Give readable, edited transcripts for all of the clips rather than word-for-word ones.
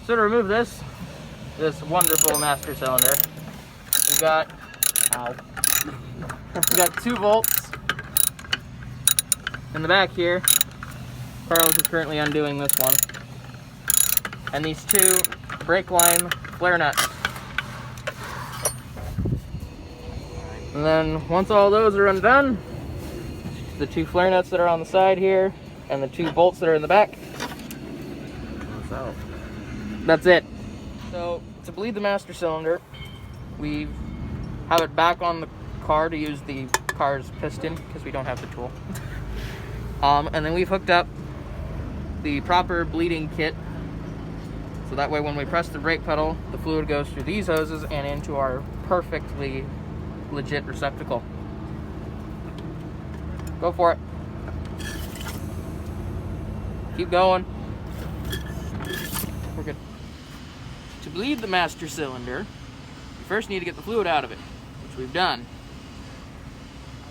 So to remove this wonderful master cylinder, we got 2 bolts in the back here. Carlos is currently undoing this one. And these 2 brake line flare nuts. And then once all those are undone, the 2 flare nuts that are on the side here and the 2 bolts that are in the back, that's it. So to bleed the master cylinder, we have it back on the car to use the car's piston because we don't have the tool. And then we've hooked up the proper bleeding kit, so that way when we press the brake pedal, the fluid goes through these hoses and into our perfectly legit receptacle. Go for it. Keep going. We're good. To bleed the master cylinder, you first need to get the fluid out of it, which we've done.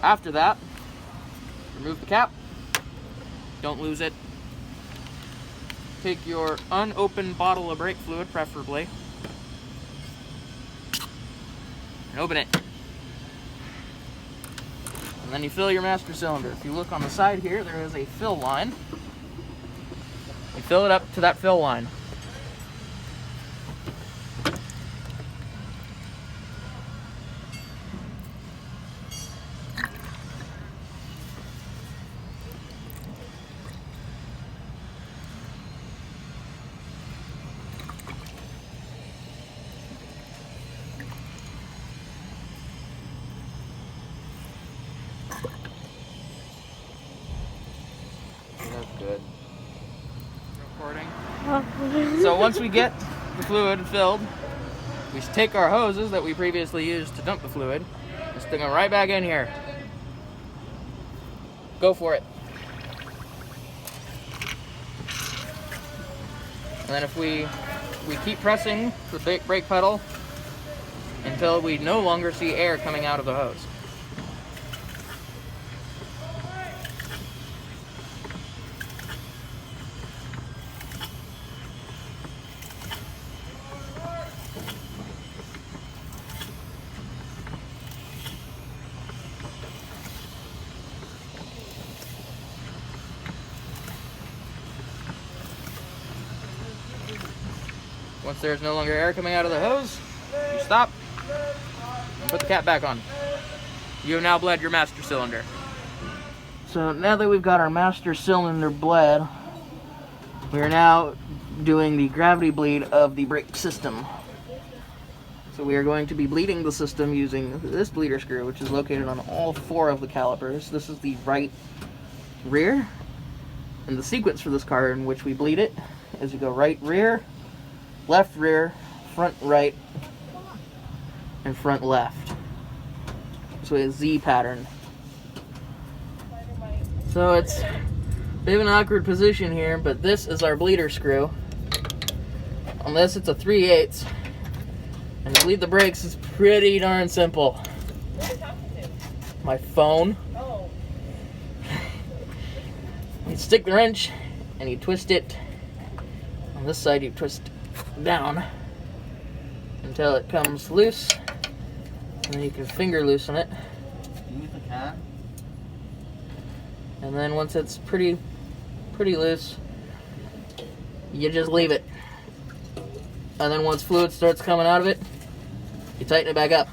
After that, remove the cap. Don't lose it. Take your unopened bottle of brake fluid, preferably, and open it. And then you fill your master cylinder. If you look on the side here, there is a fill line. You fill it up to that fill line. That's good. Recording. So once we get the fluid filled, we take our hoses that we previously used to dump the fluid and stick them right back in here. Go for it. And then if we keep pressing the brake pedal until we no longer see air coming out of the hose. Once there's no longer air coming out of the hose, you stop and put the cap back on. You have now bled your master cylinder. So now that we've got our master cylinder bled, we are now doing the gravity bleed of the brake system. So we are going to be bleeding the system using this bleeder screw, which is located on all 4 of the calipers. This is the right rear, and the sequence for this car in which we bleed it is you go right rear, left rear, front right, and front left. So a Z pattern. So it's a bit of an awkward position here, but this is our bleeder screw. On this it's a 3/8, and to bleed the brakes is pretty darn simple. What are you talking to? My phone. Oh. You stick the wrench and you twist it. On this side you twist down until it comes loose, and then you can finger loosen it. Use the can. And then once it's pretty loose, you just leave it. And then once fluid starts coming out of it, you tighten it back up.